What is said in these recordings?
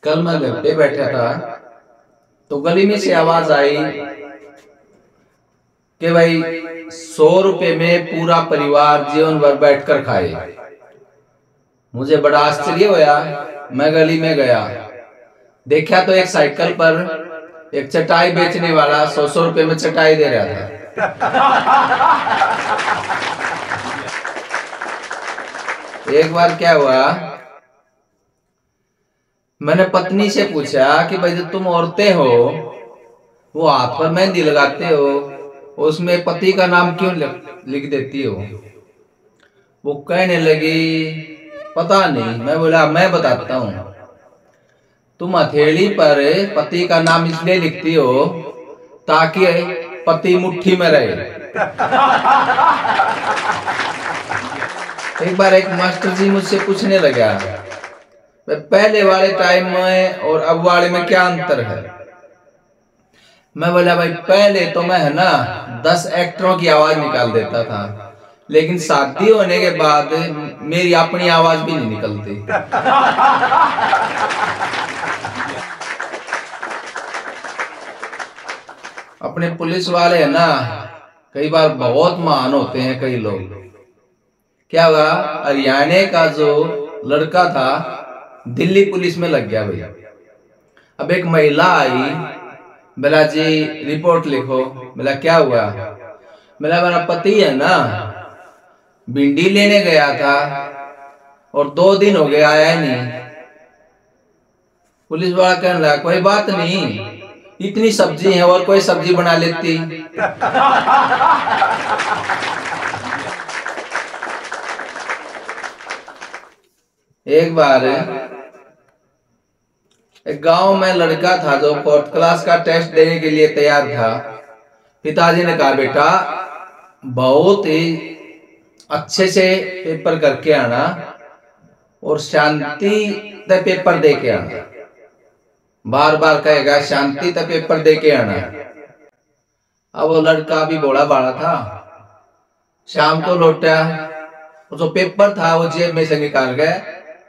कल मैं घर पे बैठा था तो गली में से आवाज आई कि भाई 100 रुपए में पूरा परिवार जीवन भर बैठकर खाए। मुझे बड़ा आश्चर्य हुआ। मैं गली में गया, देखा तो एक साइकिल पर एक चटाई बेचने वाला 100 रुपए में चटाई दे रहा था। एक बार क्या हुआ, मैंने पत्नी से पूछा कि भाई जब तुम औरतें हो वो हाथ पर मेहंदी लगाते हो, उसमें पति का नाम क्यों लिख देती हो? वो कहने लगी पता नहीं। मैं बोला मैं बताता हूँ, तुम हथेली पर पति का नाम इसलिए लिखती हो ताकि पति मुट्ठी में रहे। एक बार एक मास्टर जी मुझसे पूछने लगा पहले वाले टाइम में और अब वाले में क्या अंतर है? मैं बोला भाई पहले तो मैं है ना 10 एक्टरों की आवाज निकाल देता था, लेकिन शादी होने के बाद मेरी अपनी आवाज भी नहीं निकलती। अपने पुलिस वाले है ना कई बार बहुत महान होते हैं। कई लोग क्या हुआ, हरियाणा का जो लड़का था दिल्ली पुलिस में लग गया भैया। अब एक महिला आई, बोला जी रिपोर्ट लिखो। बोला क्या हुआ? बोला मेरा पति है ना भिंडी लेने गया था और 2 दिन हो गए आया ही नहीं। पुलिस वाला कहने लगा कोई बात नहीं, इतनी सब्जी है और कोई सब्जी बना लेती। एक बार एक गांव में लड़का था जो 4th क्लास का टेस्ट देने के लिए तैयार था। पिताजी ने कहा बेटा बहुत ही अच्छे से पेपर करके आना और शांति से पेपर दे के आना। बार बार कहेगा शांति से पेपर दे के आना। अब वो लड़का भी बड़ा बड़ा था। शाम को लौटा, जो पेपर था वो जेब में से निकाल गए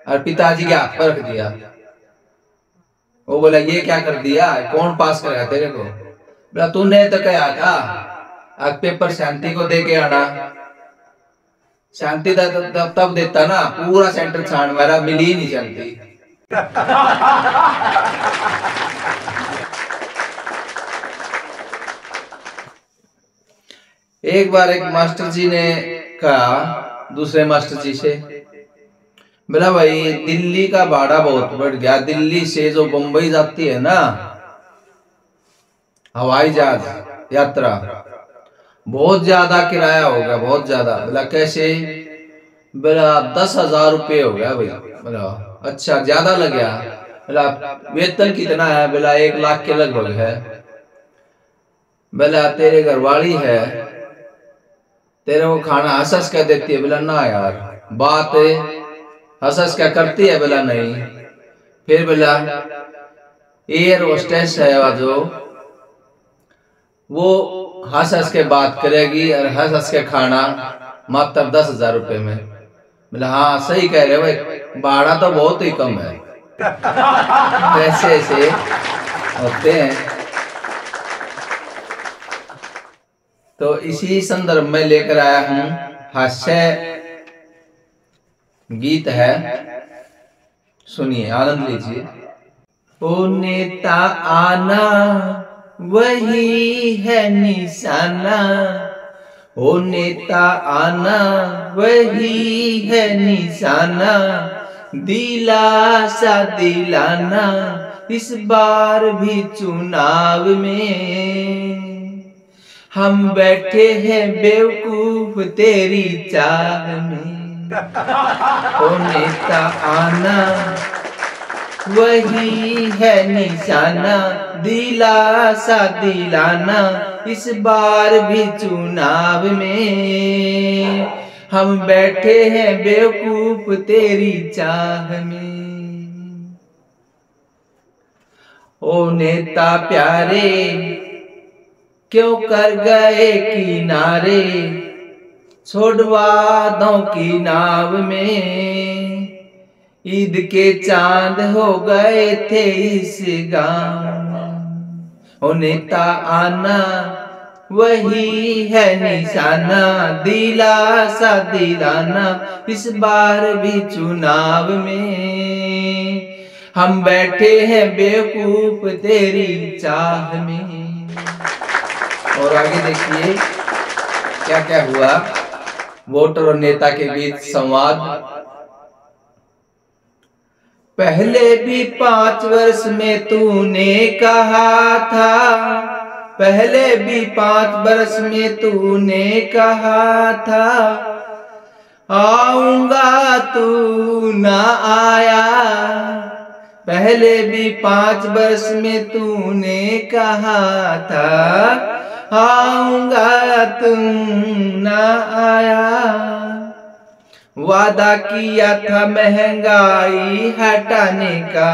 और पिताजी के हाथ पर रख दिया। वो बोला ये क्या कर दिया, कौन पास कराया तेरे को? बोला तूने तो कहा था आज पेपर शांति को दे के आना। शांति तब देता ना, पूरा सेंटर छान मारा, मिली ही नहीं शांति। एक बार एक मास्टर जी ने कहा दूसरे मास्टर जी से, बोला भाई दिल्ली का भाड़ा बहुत बढ़ गया, दिल्ली से जो बंबई जाती है ना हवाई जहाज यात्रा, बहुत ज्यादा किराया होगा, बहुत ज्यादा। बोला कैसे? बोला 10,000 रुपये हो गया भाई। बोला अच्छा ज्यादा लग गया। बोला वेतन कितना है? बोला 1 लाख के लगभग है। बोला तेरे घरवाली है, तेरे को खाना हंस क्या देती है? बोला ना यार, बात हंस क्या करती है? बोला नहीं। फिर बोला एयर होस्टेस है जो वो हंस के बात करेगी और हंस के खाना मात्र 10,000 रुपए में। बोला हाँ सही कह रहे भाई, भाड़ा तो बहुत ही कम है। ऐसे ऐसे होते हैं। तो इसी संदर्भ में लेकर आया हूं हास्य गीत है, सुनिए आनंद लीजिए। ओ नेता आना वही है निशाना, ओ नेता आना वही है निशाना, दिलासा दिलाना इस बार भी चुनाव में, हम बैठे हैं बेवकूफ तेरी चाह में। ओ नेता आना वही है निशाना, दिलासा दिलाना इस बार भी चुनाव में, हम बैठे हैं बेवकूफ तेरी चाह में। ओ नेता प्यारे क्यों कर गए किनारे, छोड़वा दो की नाव में, ईद के चांद हो गए थे इस गांव में। ओ नेता आना वही है निशाना, दिलासा दिलाना इस बार भी चुनाव में। हम बैठे हैं बेवकूफ तेरी चाह में। और आगे देखिए क्या क्या हुआ वोटर और नेता के बीच संवाद। पहले भी 5 वर्ष में तूने कहा था, पहले भी 5 वर्ष में तूने कहा था, आऊंगा तू ना आया। पहले भी 5 वर्ष में तूने कहा था, आऊंगा तुम ना आया। वादा किया था महंगाई हटाने का,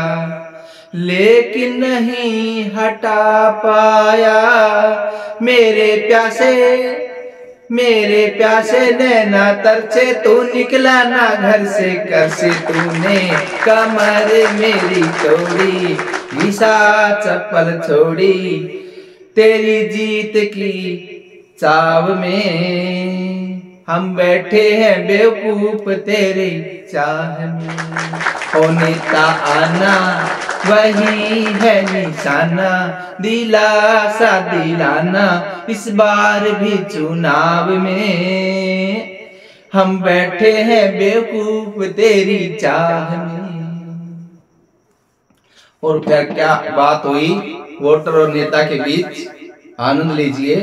लेकिन नहीं हटा पाया। मेरे प्यासे नैना तरसे, तू निकला ना घर से कैसे तूने कमर मेरी तोड़ी, घिसा चप्पल छोड़ी तेरी जीत की चाव में। हम बैठे हैं बेवकूफ तेरी चाह में। ओ नेता आना वही है निशाना, दिलासा दिलाना इस बार भी चुनाव में। हम बैठे हैं बेवकूफ तेरी चाह में। और फिर क्या बात हुई वोटर और नेता के बीच, आनंद लीजिए।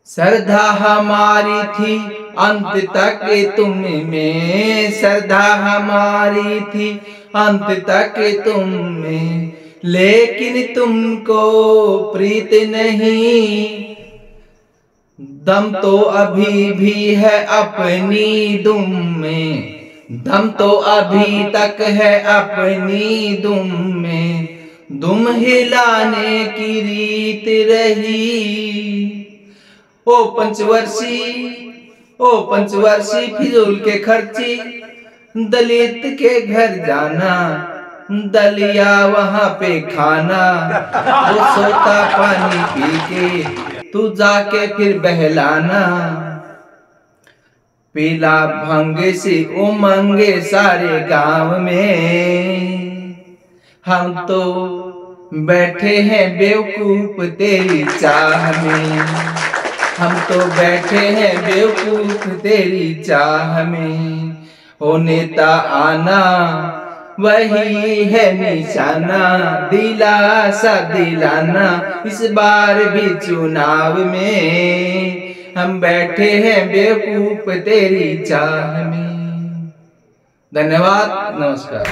श्रद्धा हमारी थी अंत तक तुम में, श्रद्धा हमारी थी अंत तक तुम में, लेकिन तुमको प्रीत नहीं। दम तो अभी भी है अपनी दुम में, दम तो अभी तक है अपनी दुम में, दुम हिलाने की रीत रही। ओ पंचवर्षी फिजूल के खर्ची, दलित के घर जाना, दलिया वहां पे खाना, वो सोता पानी पी के तू जाके फिर बहलाना। पीला भंग सी उमंगे सारे गांव में, हम तो बैठे हैं बेवकूफ तेरी चाह में। हम तो बैठे हैं बेवकूफ तेरी चाह में। ओ नेता आना वही है निशाना, दिलासा दिलाना इस बार भी चुनाव में। हम बैठे हैं बेवकूफ तेरी चाह में। धन्यवाद, नमस्कार।